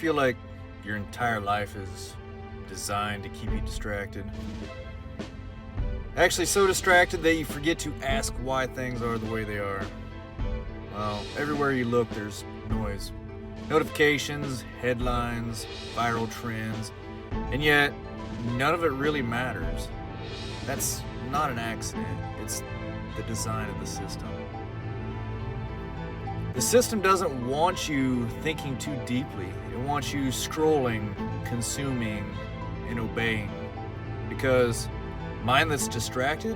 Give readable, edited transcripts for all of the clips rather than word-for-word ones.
feel like your entire life is designed to keep you distracted? Actually, so distracted that you forget to ask why things are the way they are. Well, everywhere you look, there's noise. Notifications, headlines, viral trends, and yet none of it really matters. That's not an accident, it's the design of the system. The system doesn't want you thinking too deeply. It wants you scrolling, consuming, and obeying. Because a mind that's distracted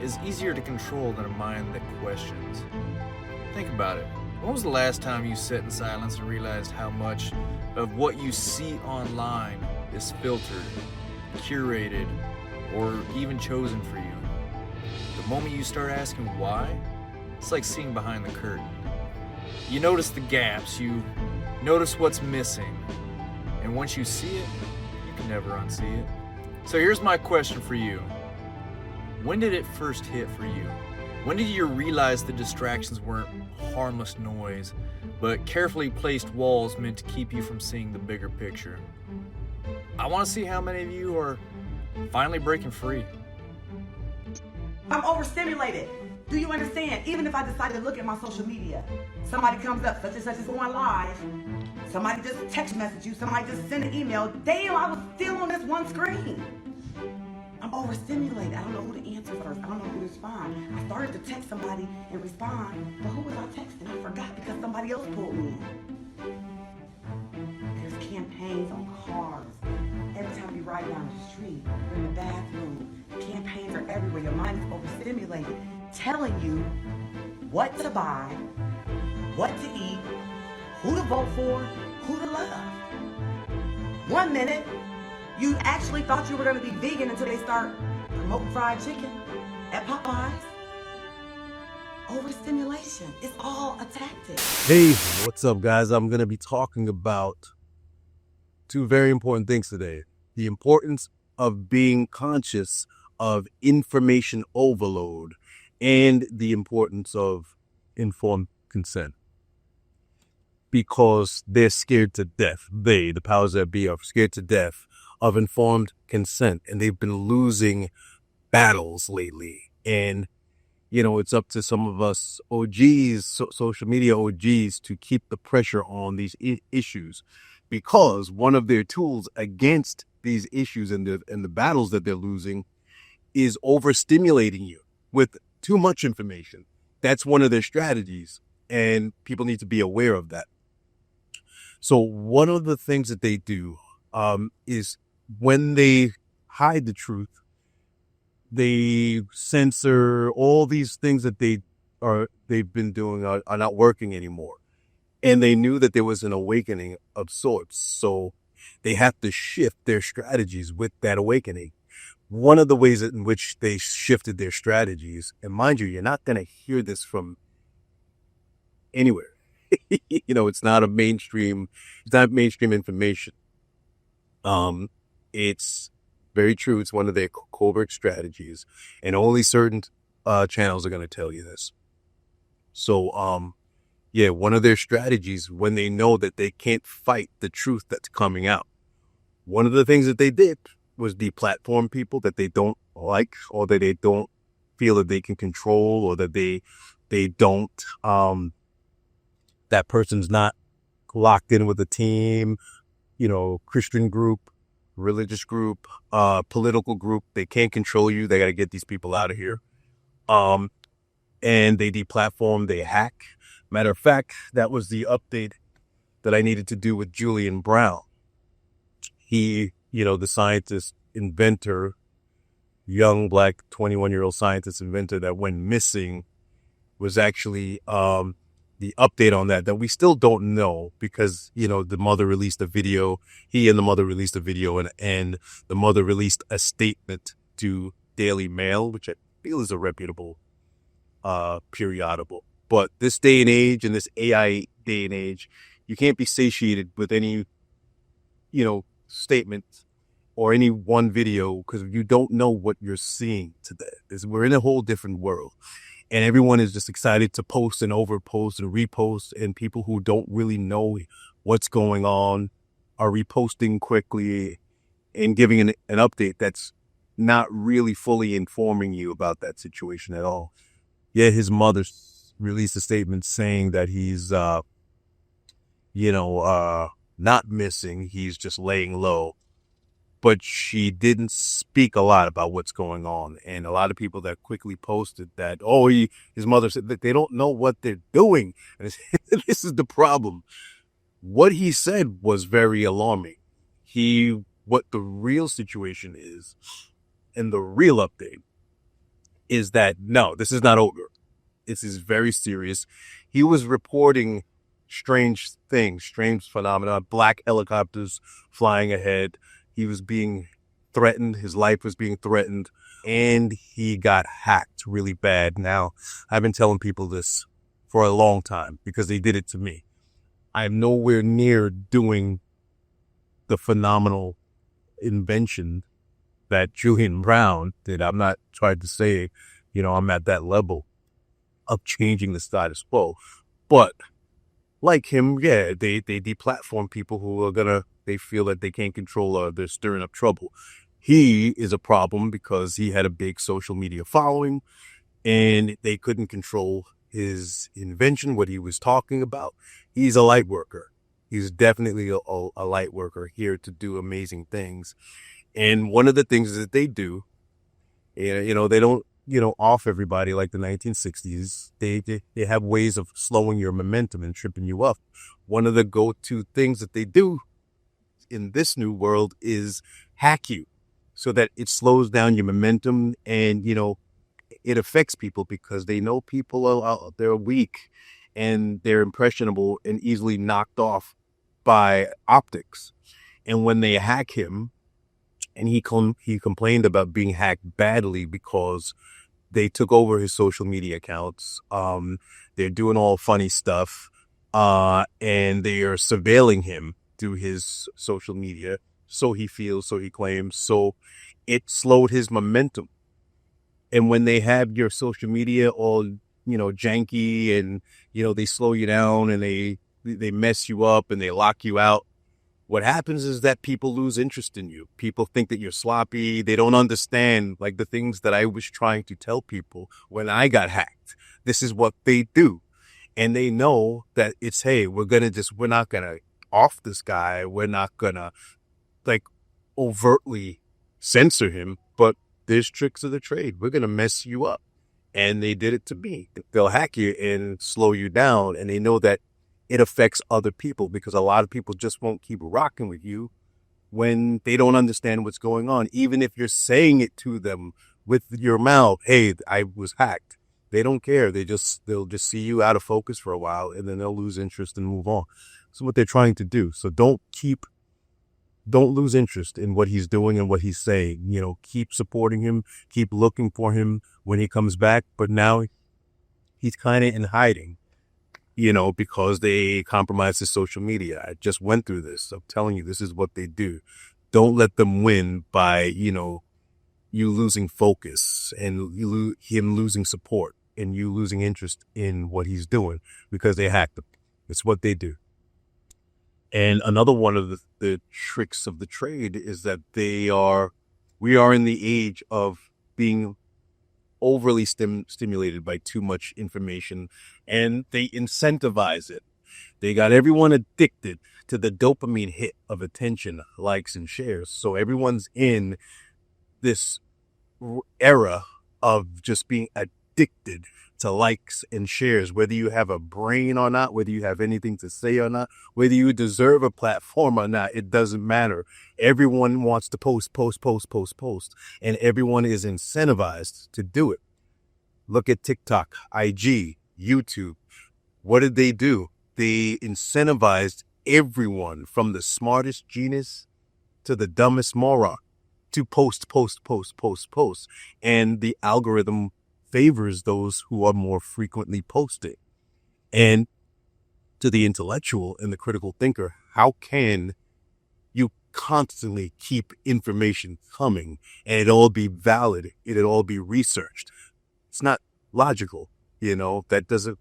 is easier to control than a mind that questions. Think about it. When was the last time you sat in silence and realized how much of what you see online is filtered, curated, or even chosen for you? The moment you start asking why, it's like seeing behind the curtain. You notice the gaps, you notice what's missing, and once you see it, you can never unsee it. So here's my question for you. When did it first hit for you? When did you realize the distractions weren't harmless noise, but carefully placed walls meant to keep you from seeing the bigger picture? I want to see how many of you are finally breaking free. I'm overstimulated. Do you understand? Even if I decide to look at my social media, somebody comes up, such and such is going live. Somebody just text message you, somebody just send an email. Damn, I was still on this one screen. I'm overstimulated. I don't know who to answer first. I don't know who to respond. I started to text somebody and respond, but who was I texting? I forgot because somebody else pulled me in. There's campaigns on cars. Every time you ride down the street, you're in the bathroom. Campaigns are everywhere. Your mind is overstimulated, telling you what to buy, what to eat, who to vote for, who to love. 1 minute, you actually thought you were going to be vegan until they start promoting fried chicken at Popeyes. Overstimulation. It's all a tactic. Hey, what's up, guys? I'm going to be talking about two very important things today. The importance of being conscious of information overload and the importance of informed consent. Because they're scared to death. They, the powers that be, are scared to death of informed consent, and they've been losing battles lately. And, you know, it's up to some of us OGs, social media OGs, to keep the pressure on these issues, because one of their tools against these issues and the battles that they're losing is overstimulating you with too much information. That's one of their strategies, and people need to be aware of that. So one of the things that they do is when they hide the truth, they censor all these things that they've been doing are not working anymore. And they knew that there was an awakening of sorts. So they have to shift their strategies with that awakening. One of the ways in which they shifted their strategies, and mind you, you're not going to hear this from anywhere. You know, it's not mainstream information. It's very true. It's one of their covert strategies, and only certain channels are going to tell you this. So, yeah, one of their strategies, when they know that they can't fight the truth that's coming out, one of the things that they did was deplatform people that they don't like, or that they don't feel that they can control, or that they don't, that person's not locked in with a team, you know, Christian group, religious group, political group. They can't control you. They got to get these people out of here. And they deplatform, they hack. Matter of fact, that was the update that I needed to do with Julian Brown. He, you know, the scientist, inventor, young black 21-year-old scientist inventor that went missing, was actually the update on that we still don't know, because, you know, the mother released a video. He and the mother released a video, and the mother released a statement to Daily Mail, which I feel is a reputable periodical. But this day and age, in this AI day and age, you can't be satiated with any, you know, statement or any one video, because you don't know what you're seeing today. We're in a whole different world. And everyone is just excited to post and overpost and repost. And people who don't really know what's going on are reposting quickly and giving an update that's not really fully informing you about that situation at all. Yeah, his mother released a statement saying that he's, not missing. He's just laying low. But she didn't speak a lot about what's going on. And a lot of people that quickly posted that, his mother said that they don't know what they're doing. And this is the problem. What he said was very alarming. What the real situation is, and the real update is that, no, this is not over. This is very serious. He was reporting strange things, strange phenomena, black helicopters flying ahead. He was being threatened. His life was being threatened, and he got hacked really bad. Now, I've been telling people this for a long time because they did it to me. I'm nowhere near doing the phenomenal invention that Julian Brown did. I'm not trying to say, I'm at that level of changing the status quo. But like him, yeah, they deplatform people who are they feel that they can't control or they're stirring up trouble. He is a problem because he had a big social media following and they couldn't control his invention, what he was talking about. He's a light worker. He's definitely a light worker here to do amazing things. And one of the things that they do, they don't, off everybody like the 1960s. They have ways of slowing your momentum and tripping you up. One of the go-to things that they do in this new world is hack you so that it slows down your momentum and, it affects people because they know people they're weak and they're impressionable and easily knocked off by optics. And when they hack him, and he complained about being hacked badly because they took over his social media accounts. They're doing all funny stuff, and they are surveilling him through his social media. So he feels, so he claims. So it slowed his momentum. And when they have your social media all, janky and, they slow you down and they mess you up and they lock you out, what happens is that people lose interest in you. People think that you're sloppy. They don't understand like the things that I was trying to tell people when I got hacked. This is what they do. And they know that it's, hey, we're not going to off this guy. We're not going to overtly censor him, but there's tricks of the trade. We're going to mess you up. And they did it to me. They'll hack you and slow you down. And they know that it affects other people because a lot of people just won't keep rocking with you when they don't understand what's going on. Even if you're saying it to them with your mouth, hey, I was hacked. They don't care. They'll just see you out of focus for a while and then they'll lose interest and move on. That's what they're trying to do. So don't lose interest in what he's doing and what he's saying. Keep supporting him, keep looking for him when he comes back. But now he's kind of in hiding, because they compromised his social media. I just went through this. I'm telling you, this is what they do. Don't let them win by, you losing focus and him losing support and you losing interest in what he's doing because they hacked him. It's what they do. And another one of the tricks of the trade is that we are in the age of being overly stimulated by too much information, and they incentivize it. They got everyone addicted to the dopamine hit of attention, likes, and shares. So everyone's in this era of just being addicted to likes and shares, whether you have a brain or not, whether you have anything to say or not, whether you deserve a platform or not, it doesn't matter. Everyone wants to post, and everyone is incentivized to do it. Look at TikTok, IG, YouTube. What did they do? They incentivized everyone from the smartest genius to the dumbest moron to post. And the algorithm favors those who are more frequently posting. And to the intellectual and the critical thinker, how can you constantly keep information coming and it all be valid, it all be researched? It's not logical. That doesn't,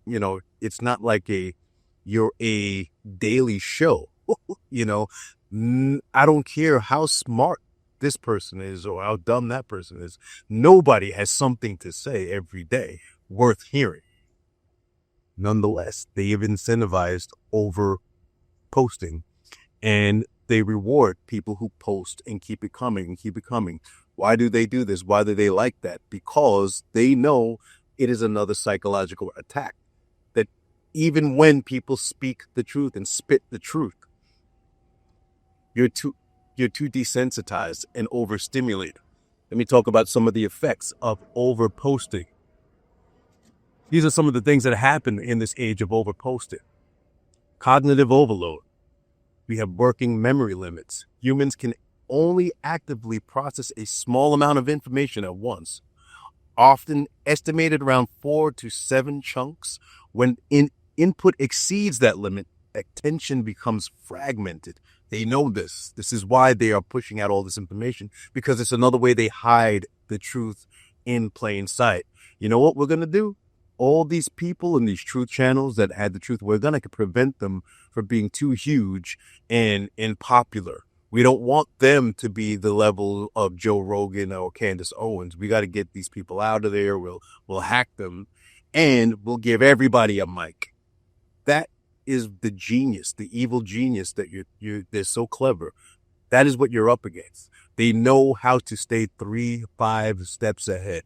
it's not like you're a daily show. I don't care how smart this person is or how dumb that person is. Nobody has something to say every day worth hearing. Nonetheless, they have incentivized over posting, and they reward people who post and keep it coming and keep it coming. Why do they do this? Why do they like that? Because they know it is another psychological attack. That even when people speak the truth and spit the truth, you're too desensitized and overstimulated. Let me talk about some of the effects of overposting. These are some of the things that happen in this age of overposting. Cognitive overload. We have working memory limits. Humans can only actively process a small amount of information at once, often estimated around 4 to 7 chunks. When input exceeds that limit, attention becomes fragmented. They know this. This is why they are pushing out all this information, because it's another way they hide the truth in plain sight. You know what we're going to do? All these people in these truth channels that had the truth, we're going to prevent them from being too huge and popular. We don't want them to be the level of Joe Rogan or Candace Owens. We got to get these people out of there. We'll hack them, and we'll give everybody a mic. That is the genius, the evil genius that they're so clever. That is what you're up against. They know how to stay 3-5 steps ahead,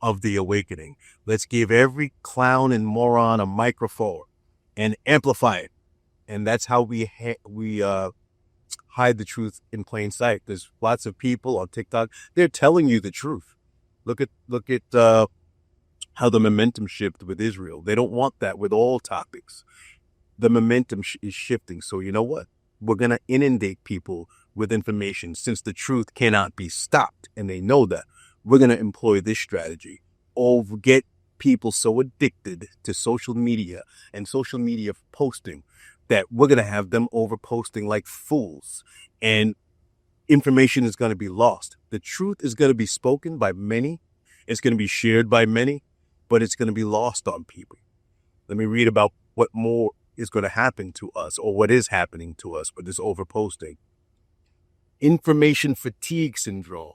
of the awakening. Let's give every clown and moron a microphone and amplify it. And that's how we hide the truth in plain sight. There's lots of people on TikTok. They're telling you the truth. Look at how the momentum shifted with Israel. They don't want that with all topics. The momentum is shifting. So you know what? We're going to inundate people with information since the truth cannot be stopped. And they know that. We're going to employ this strategy. Get people so addicted to social media and social media posting that we're going to have them over posting like fools, and information is going to be lost. The truth is going to be spoken by many. It's going to be shared by many, but it's going to be lost on people. Let me read about what more is going to happen to us, or what is happening to us with this overposting. Information fatigue syndrome,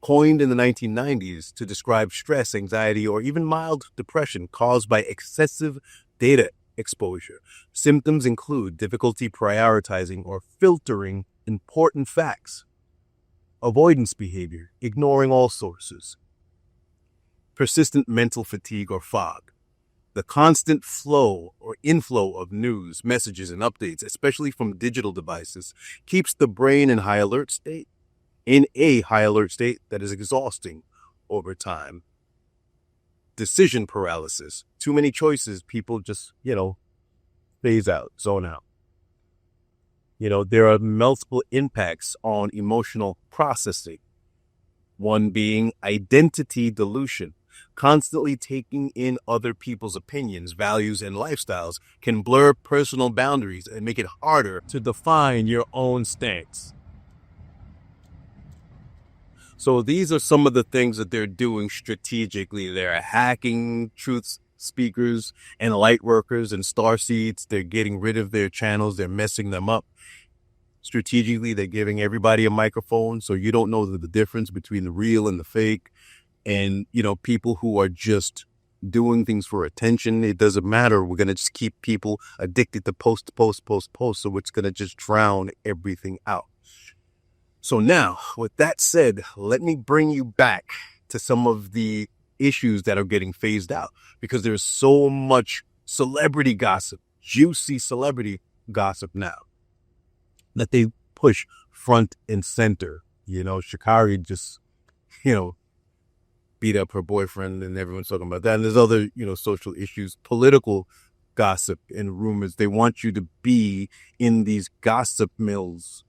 coined in the 1990s to describe stress, anxiety, or even mild depression caused by excessive data exposure. Symptoms include difficulty prioritizing or filtering important facts, avoidance behavior, ignoring all sources, persistent mental fatigue or fog. The constant flow or inflow of news, messages, and updates, especially from digital devices, keeps the brain in a high alert state that is exhausting over time. Decision paralysis. Too many choices. People just, phase out, zone out. There are multiple impacts on emotional processing. One being identity dilution. Constantly taking in other people's opinions, values, and lifestyles can blur personal boundaries and make it harder to define your own stance. So these are some of the things that they're doing strategically. They're hacking truth speakers and light workers and starseeds. They're getting rid of their channels. They're messing them up. Strategically, they're giving everybody a microphone, so you don't know the difference between the real and the fake. And, people who are just doing things for attention, it doesn't matter. We're going to just keep people addicted to post. So it's going to just drown everything out. So now, with that said, let me bring you back to some of the issues that are getting phased out, because there's so much celebrity gossip, juicy celebrity gossip now, that they push front and center. Sha'Carri just, beat up her boyfriend, and everyone's talking about that. And there's other, social issues, political gossip and rumors. They want you to be in these gossip mills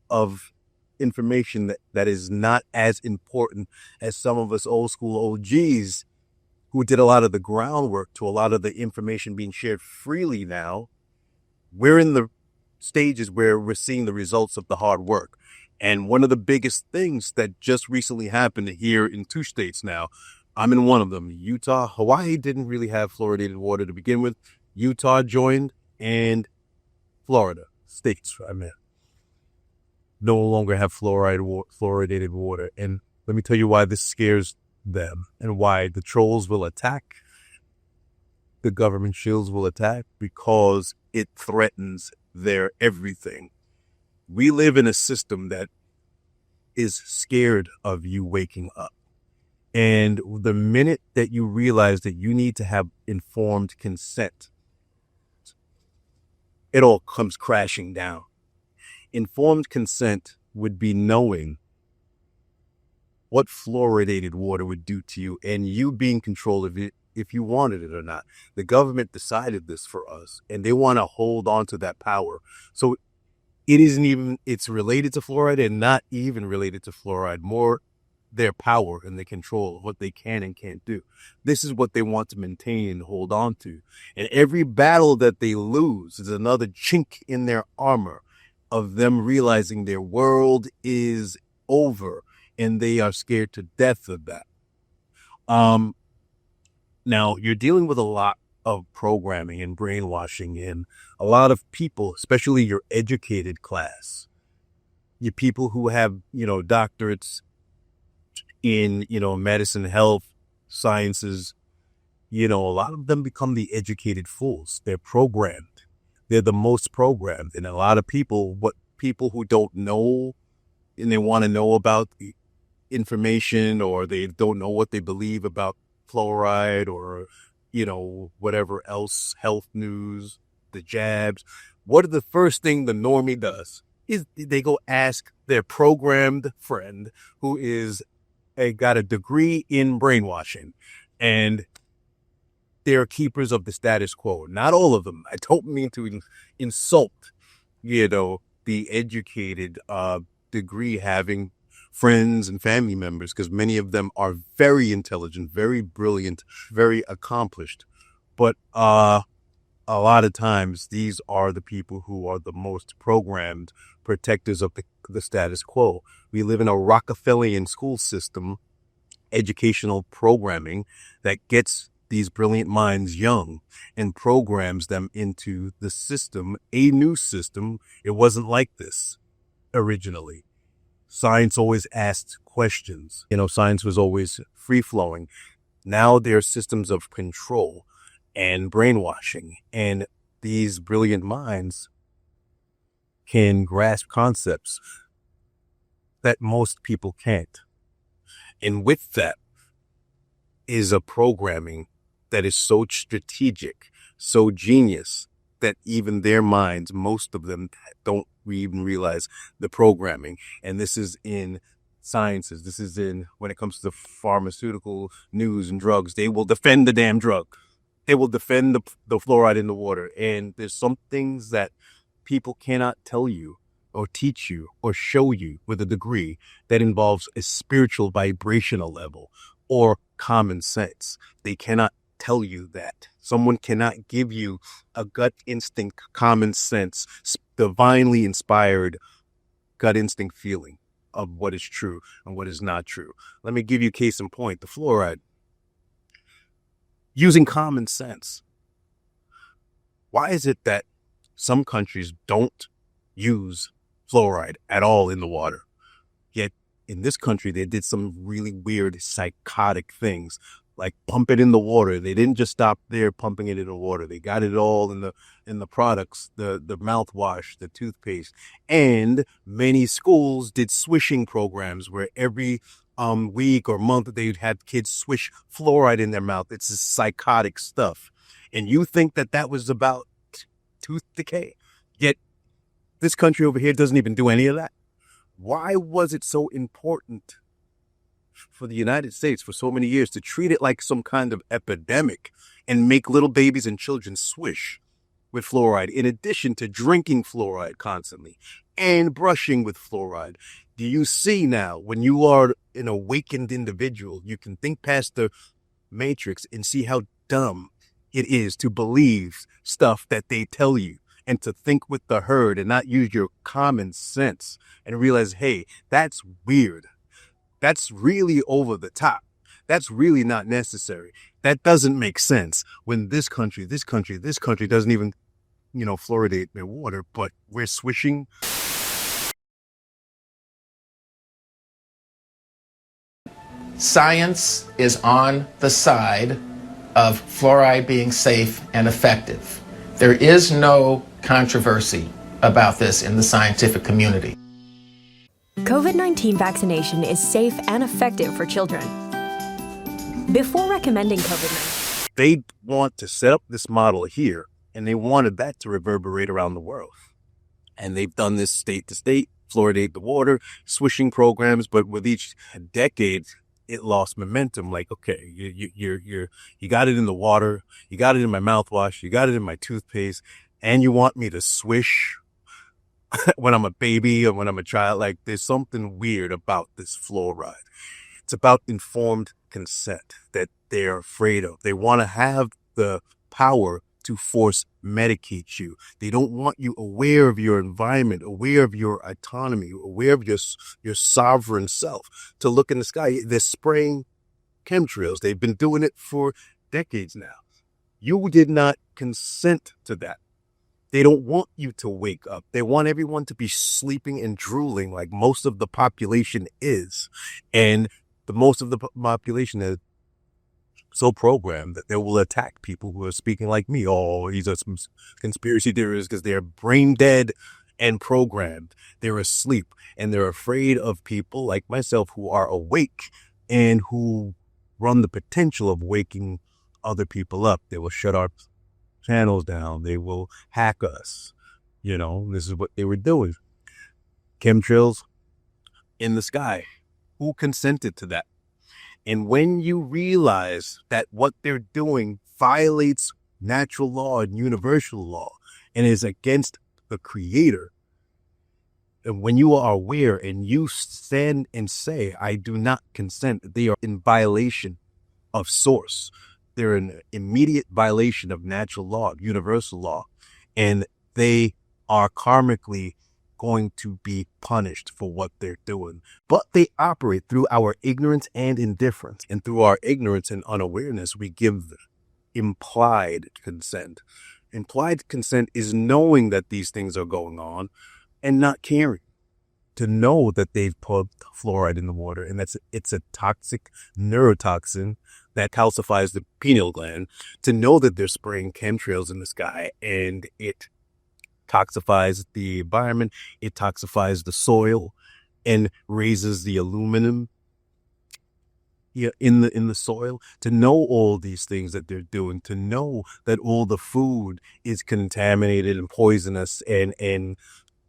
of information that is not as important as some of us old school OGs who did a lot of the groundwork to a lot of the information being shared freely now. We're in the stages where we're seeing the results of the hard work. And one of the biggest things that just recently happened here in 2 states now, I'm in one of them. Utah, Hawaii didn't really have fluoridated water to begin with. Utah joined, and Florida, states, I mean, no longer have fluoridated water. And let me tell you why this scares them and why the trolls will attack, the government shields will attack, because it threatens their everything. We live in a system that is scared of you waking up. And the minute that you realize that you need to have informed consent, it all comes crashing down. Informed consent would be knowing what fluoridated water would do to you and you being in control of it if you wanted it or not. The government decided this for us, and they want to hold on to that power. So it isn't even, it's related to fluoride and not even related to fluoride, more their power and the control of what they can and can't do. This is what they want to maintain and hold on to. And every battle that they lose is another chink in their armor of them realizing their world is over, and they are scared to death of that. Now, you're dealing with a lot of programming and brainwashing, and a lot of people, especially your educated class, your people who have, doctorates in, medicine, health, sciences, a lot of them become the educated fools. They're programmed. They're the most programmed. And a lot of people who don't know and they want to know about the information, or they don't know what they believe about fluoride or, whatever else, health news, the jabs. What are the first thing the normie does is they go ask their programmed friend who is got a degree in brainwashing, and they're keepers of the status quo. Not all of them. I don't mean to insult, the educated, degree having friends and family members, because many of them are very intelligent, very brilliant, very accomplished. But a lot of times these are the people who are the most programmed protectors of the status quo. We live in a Rockefellerian school system, educational programming, that gets these brilliant minds young and programs them into the system, a new system. It wasn't like this originally. Science always asked questions. Science was always free-flowing. Now there are systems of control and brainwashing, and these brilliant minds can grasp concepts that most people can't. And with that is a programming that is so strategic, so genius, that even their minds, most of them, don't even realize the programming. And this is in sciences. This is in, when it comes to pharmaceutical news and drugs, they will defend the damn drug. They will defend the fluoride in the water. And there's some things that people cannot tell you or teach you or show you with a degree that involves a spiritual vibrational level or common sense. They cannot tell you that. Someone cannot give you a gut instinct, common sense, divinely inspired gut instinct feeling of what is true and what is not true. Let me give you a case in point, the fluoride. Using common sense. Why is it that some countries don't use fluoride at all in the water? Yet in this country, they did some really weird psychotic things, like pump it in the water. They didn't just stop there pumping it in the water. They got it all in the products, the mouthwash, the toothpaste. And many schools did swishing programs where every week or month they'd have kids swish fluoride in their mouth. It's this psychotic stuff. And you think that was about tooth decay? Yet this country over here doesn't even do any of that. Why was it so important for the United States for so many years to treat it like some kind of epidemic and make little babies and children swish with fluoride, in addition to drinking fluoride constantly and brushing with fluoride? Do you see now, when you are an awakened individual, you can think past the matrix and see how dumb it is to believe stuff that they tell you, and to think with the herd and not use your common sense and realize, hey, that's weird. That's really over the top. That's really not necessary. That doesn't make sense when this country doesn't even, fluoridate their water, but we're swishing. Science is on the side of fluoride being safe and effective. There is no controversy about this in the scientific community. COVID-19 vaccination is safe and effective for children. Before recommending COVID-19, They want to set up this model here, and they wanted that to reverberate around the world. And they've done this state to state, fluoridate the water, swishing programs, but with each decade, it lost momentum. Like, okay, you got it in the water, you got it in my mouthwash, you got it in my toothpaste, and you want me to swish when I'm a baby or when I'm a child. Like, there's something weird about this fluoride. It's about informed consent that they're afraid of. They want to have the power to force medicate you. They don't want you aware of your environment, aware of your autonomy, aware of your sovereign self, to look in the sky. They're spraying chemtrails. They've been doing it for decades now. You did not consent to that. They don't want you to wake up. They want everyone to be sleeping and drooling like most of the population is. And the most of the population is so programmed that they will attack people who are speaking like me. Oh, these are some conspiracy theorists, because they're brain dead and programmed. They're asleep, and they're afraid of people like myself who are awake and who run the potential of waking other people up. They will shut our channels down. They will hack us. This is what they were doing. Chemtrails in the sky. Who consented to that? And when you realize that what they're doing violates natural law and universal law and is against the creator, and when you are aware and you stand and say, I do not consent, they are in violation of source. They're in immediate violation of natural law, universal law, and they are karmically going to be punished for what they're doing. But they operate through our ignorance and indifference. And through our ignorance and unawareness, we give implied consent. Implied consent is knowing that these things are going on and not caring. To know that they've put fluoride in the water, and it's a toxic neurotoxin that calcifies the pineal gland. To know that they're spraying chemtrails in the sky, and it toxifies the environment, it toxifies the soil, and raises the aluminum in the soil. To know all these things that they're doing, to know that all the food is contaminated and poisonous and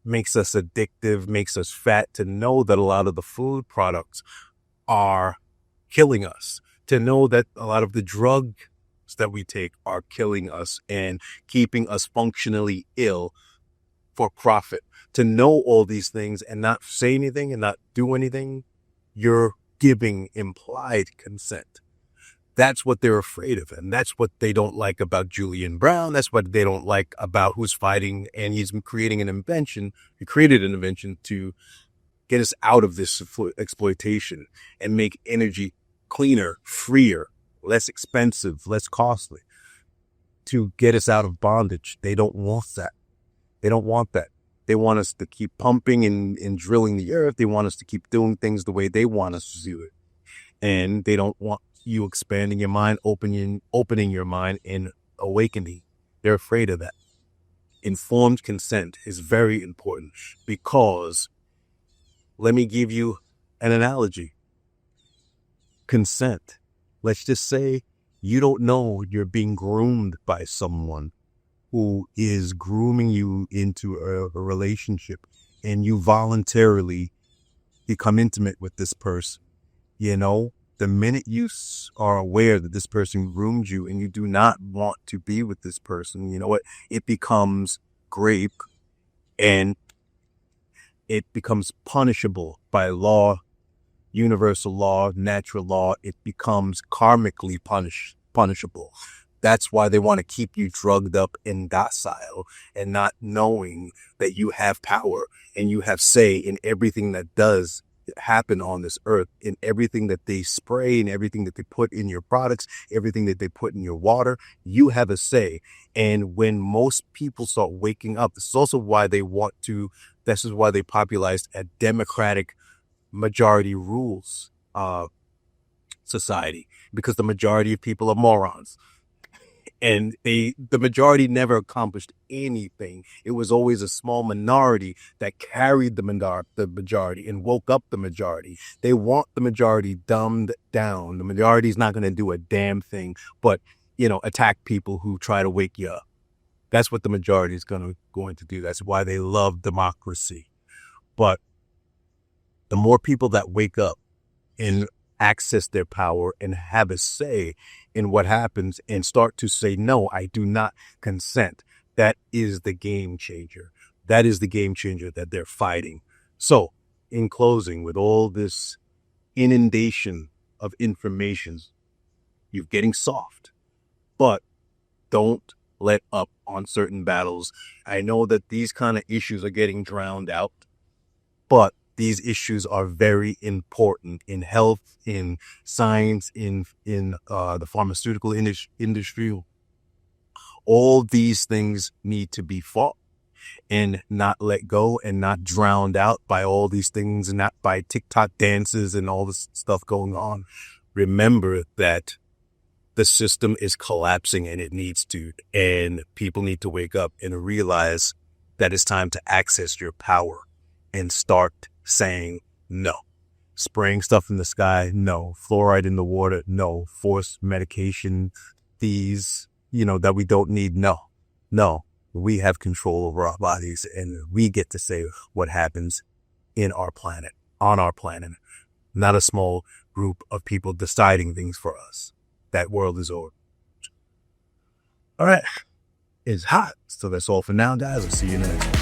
makes us addictive, makes us fat. To know that a lot of the food products are killing us. To know that a lot of the drugs that we take are killing us and keeping us functionally ill for profit. To know all these things and not say anything and not do anything, you're giving implied consent. That's what they're afraid of. And that's what they don't like about Julian Brown. That's what they don't like about who's fighting. And he's creating an invention. He created an invention to get us out of this exploitation and make energy cleaner, freer, less expensive, less costly, to get us out of bondage. They don't want that. They don't want that. They want us to keep pumping and drilling the earth. They want us to keep doing things the way they want us to do it. And they don't want you expanding your mind, opening your mind and awakening. They're afraid of that. Informed consent is very important, because let me give you an analogy. Consent. Let's just say you don't know you're being groomed by someone who is grooming you into a relationship, and you voluntarily become intimate with this person. The minute you are aware that this person groomed you and you do not want to be with this person, you know what? It becomes grape, and it becomes punishable by law, universal law, natural law. It becomes karmically punishable. That's why they want to keep you drugged up and docile and not knowing that you have power and you have say in everything that does happen on this earth, in everything that they spray and everything that they put in your products, everything that they put in your water. You have a say. And when most people start waking up, this is also why this is why they popularized a democratic majority rules society, because the majority of people are morons. And the majority never accomplished anything. It was always a small minority that carried the majority and woke up the majority. They want the majority dumbed down. The majority is not going to do a damn thing but, attack people who try to wake you up. That's what the majority is going to do. That's why they love democracy. But the more people that wake up and access their power and have a say in what happens and start to say, no, I do not consent. That is the game changer. That is the game changer that they're fighting. So in closing, with all this inundation of information, you're getting soft, but don't let up on certain battles. I know that these kind of issues are getting drowned out, but these issues are very important in health, in science, in the pharmaceutical industry. All these things need to be fought and not let go and not drowned out by all these things, and not by TikTok dances and all this stuff going on. Remember that the system is collapsing and it needs to, and people need to wake up and realize that it's time to access your power and start saying no. Spraying stuff in the sky, no. Fluoride in the water, no. Forced medication, these, that we don't need, no. No. We have control over our bodies, and we get to say what happens on our planet. Not a small group of people deciding things for us. That world is over. All right. It's hot. So that's all for now, guys. I'll see you in the next one.